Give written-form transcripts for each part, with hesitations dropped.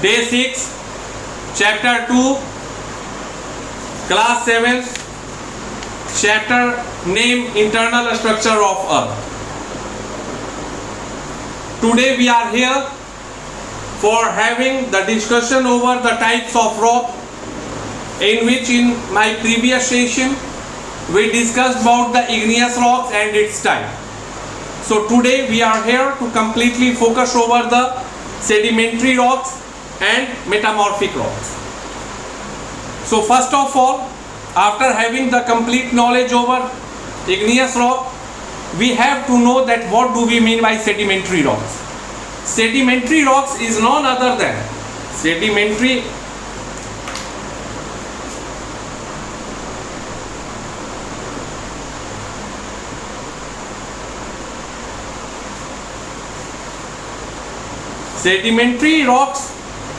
Day 6, Chapter 2, Class 7, Chapter name Internal Structure of Earth. Today we are here for having the discussion over the types of rock, in which in my previous session we discussed about the igneous rocks and its type. So today we are here to completely focus over the sedimentary rocks and metamorphic rocks. So first of all, after having the complete knowledge over igneous rock, we have to know that what do we mean by sedimentary rocks. Sedimentary rocks is none other than sedimentary rocks.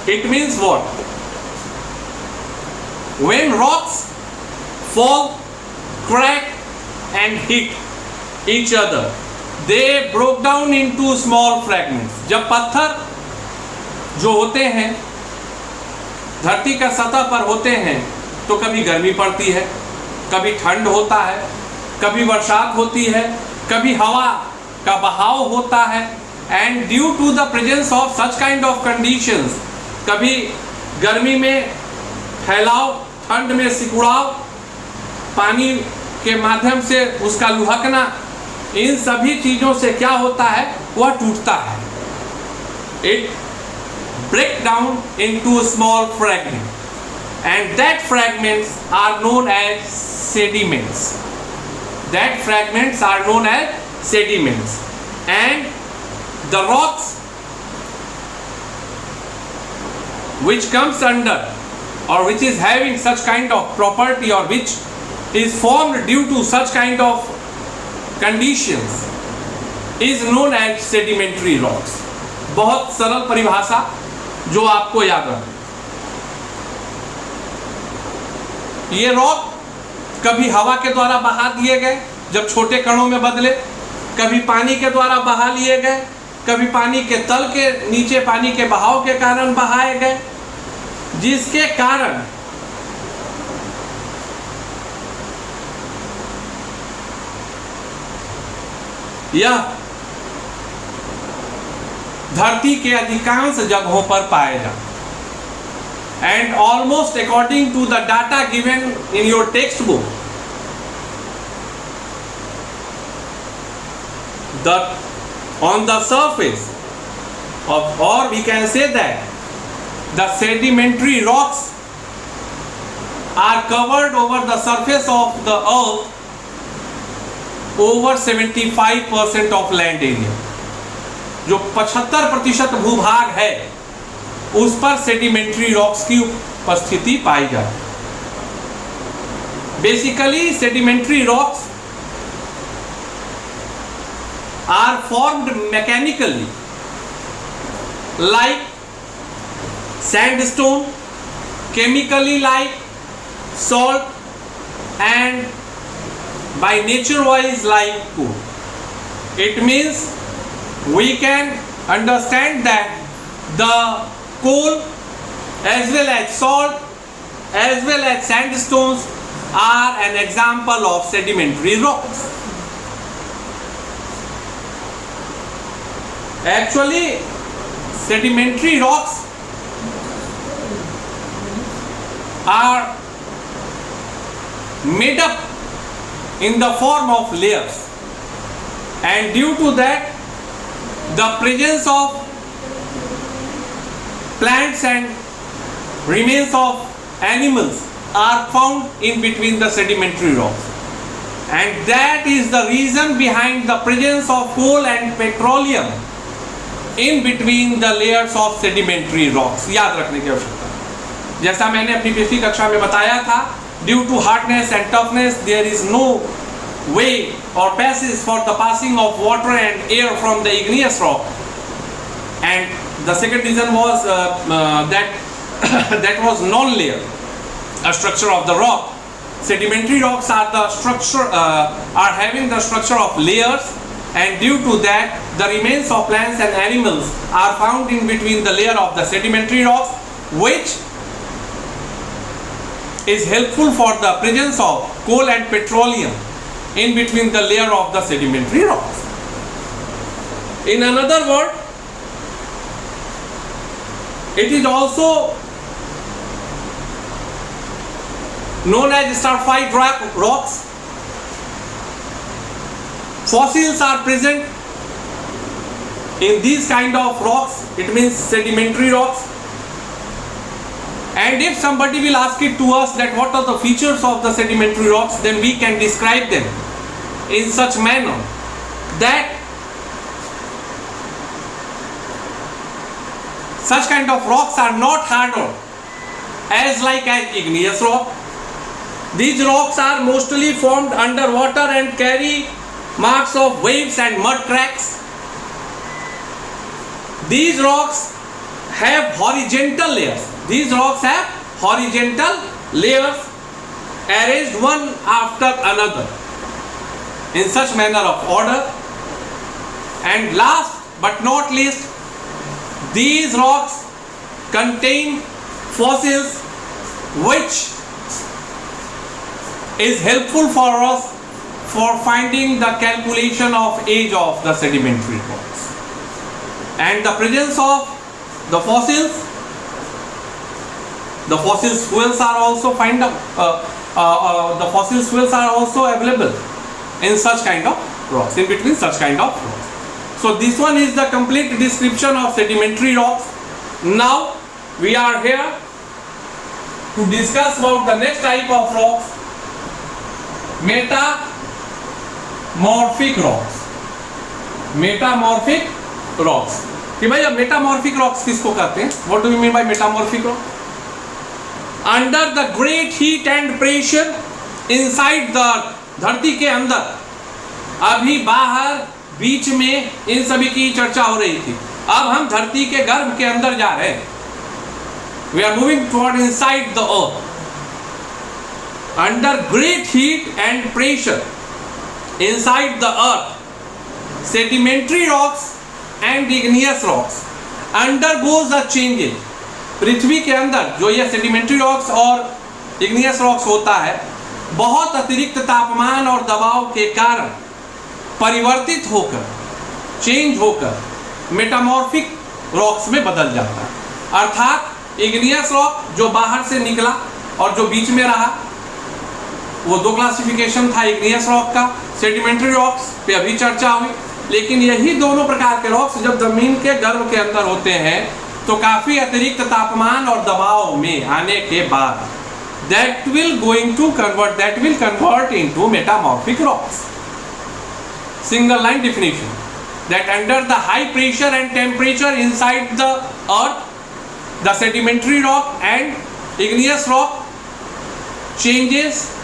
It means what? When rocks fall, crack and hit each other, they broke down into small fragments. जब पत्थर जो होते हैं धरती का सतह पर होते हैं तो कभी गर्मी पड़ती है, कभी ठंड होता है, कभी बरसात होती है, कभी हवा का बहाव होता है, and due to the presence of such kind of conditions, कभी गर्मी में फैलाव, ठंड में सिकुड़ाव, पानी के माध्यम से उसका लुढ़कना, इन सभी चीजों से क्या होता है, वह टूटता है. It break down into small fragments, and that fragments are known as sediments. That fragments are known as sediments, and the rocks which comes under or which is having such kind of property or which is formed due to such kind of conditions is known as sedimentary rocks. बहुत सरल परिभाषा जो आपको याद रखना. ये rock कभी हवा के द्वारा बहा दिए गए जब छोटे कणों में बदले, कभी पानी के द्वारा बहा लिए गए, कभी पानी के तल के नीचे पानी के बहाव के कारण बहाए गए, जिसके कारण यह धरती के अधिकांश जगहों पर पाए जाते. And almost according to the data given in your textbook, on the surface of, or we can say that the sedimentary rocks are covered over the surface of the earth over 75% of land area. जो 75% भूभाग है उस पर sedimentary rocks की उपस्थिति पाई जाती है. Basically sedimentary rocks are formed mechanically like sandstone, chemically like salt, and by nature wise like coal. It means we can understand that the coal as well as salt as well as sandstones are an example of sedimentary rocks. Actually, sedimentary rocks are made up in the form of layers, and due to that, the presence of plants and remains of animals are found in between the sedimentary rocks, and that is the reason behind the presence of coal and petroleum in between the layers of sedimentary rocks. याद रखने की आवश्यकता है. जैसा मैंने अपनी पिछली कक्षा में बताया था, due to hardness and toughness there is no way or passage for the passing of water and air from the igneous rock, and the second reason was that was non-layer structure of the rock. Sedimentary rocks are the structure are having the structure of layers, and due to that the remains of plants and animals are found in between the layer of the sedimentary rocks, which is helpful for the presence of coal and petroleum in between the layer of the sedimentary rocks. In another word, it is also known as sulfide rocks. Fossils are present in these kind of rocks, it means sedimentary rocks. And if somebody will ask it to us that what are the features of the sedimentary rocks, then we can describe them in such manner that such kind of rocks are not harder as igneous rock. These rocks are mostly formed underwater and carry marks of waves and mud cracks. These rocks have horizontal layers. These rocks have horizontal layers arranged one after another in such manner of order. And last but not least, these rocks contain fossils which is helpful for us for finding the calculation of age of the sedimentary rocks. And the presence of the fossil fuels are also the fossil fuels are also available in such kind of rocks, in between such kind of rocks. So this one is the complete description of sedimentary rocks. Now we are here to discuss about the next type of rocks, metamorphic rocks. कि भाई अब metamorphic rocks किसको कहते हैं? What do you mean by metamorphic rock? Under the great heat and pressure inside the, धरती के अंदर, अभी बाहर बीच में इन सभी की चर्चा हो रही थी, अब हम धरती के गर्भ के अंदर जा रहे हैं। We are moving toward inside the earth. Under great heat and pressure inside the earth, sedimentary rocks and igneous rocks undergoes the changes. पृथ्वी के अंदर जो ये sedimentary rocks और igneous rocks होता है, बहुत अतिरिक्त तापमान और दबाव के कारण परिवर्तित होकर, चेंज होकर मेटामॉर्फिक रॉक्स में बदल जाता है। अर्थात igneous rock जो बाहर से निकला और जो बीच में रहा, वो दो क्लासिफिकेशन था igneous रॉक का, सेडिमेंट्री रॉक्स पे अभी चर्चा हुई। लेकिन यही दोनों प्रकार के रॉक्स जब जमीन के गर्भ के अंदर होते हैं तो काफी अतिरिक्त तापमान और दबाव में आने के बाद that will convert into metamorphic rocks. Single line definition, that under the high pressure and temperature inside the earth, the sedimentary rock and igneous rock changes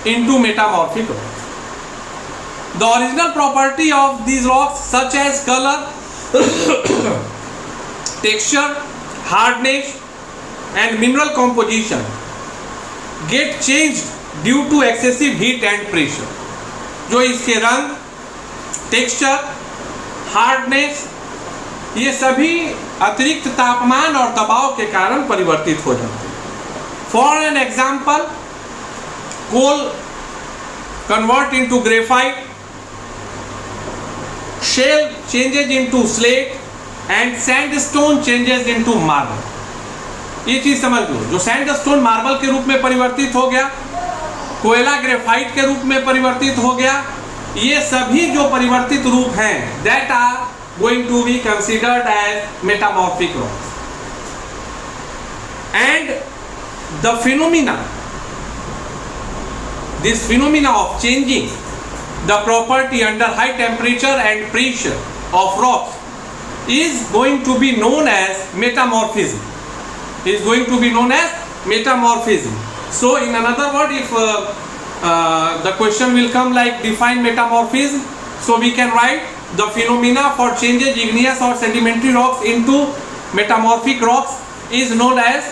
into metamorphic rocks. The original property of these rocks, such as color, texture, hardness and mineral composition, get changed due to excessive heat and pressure. जो इसके रंग, texture, hardness, ये सभी अतिरिक्त तापमान और दबाव के कारण परिवर्तित हो जाते हैं। For an example, coal convert into graphite, shale changes into slate and sandstone changes into marble. ये चीज समझ लो, जो सैंडस्टोन मार्बल के रूप में परिवर्तित हो गया, कोयला ग्रेफाइट के रूप में परिवर्तित हो गया, ये सभी जो परिवर्तित रूप हैं that are going to be considered as metamorphic rocks. And the this phenomena of changing the property under high temperature and pressure of rocks is going to be known as metamorphism. So in another word, if the question will come like define metamorphism, so we can write the phenomena for changes igneous or sedimentary rocks into metamorphic rocks is known as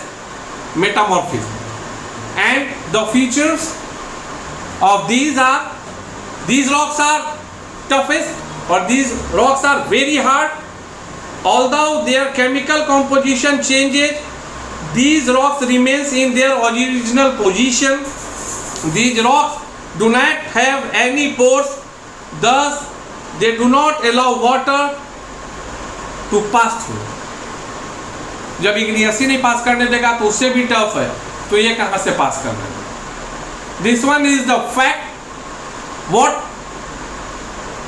metamorphism. And the features of these rocks are toughest or these rocks are very hard. Although their chemical composition changes, these rocks remains in their original position. These rocks do not have any pores, thus they do not allow water to pass through. जब igneous ही नहीं पास करने देगा तो उससे भी tough है, तो ये कहां से पास करना है? This one is the fact what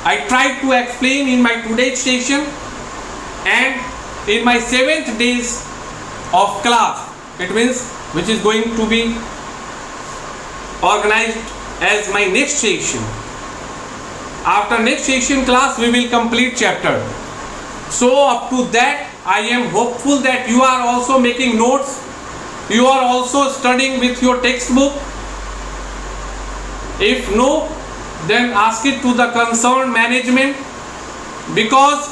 I tried to explain in my today's session, and in my 7th days of class, it means which is going to be organized as my next session. After next session class we will complete chapter. So up to that I am hopeful that you are also making notes, you are also studying with your textbook. If no, then ask it to the concerned management, because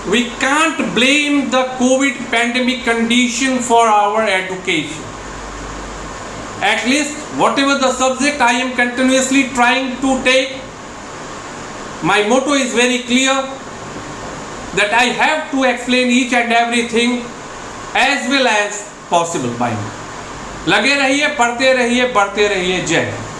we can't blame the COVID pandemic condition for our education. At least whatever the subject I am continuously trying to take, my motto is very clear that I have to explain each and everything as well as possible by me. लगे रहिए, पढ़ते रहिए, बढ़ते रहिए। जय हिंद।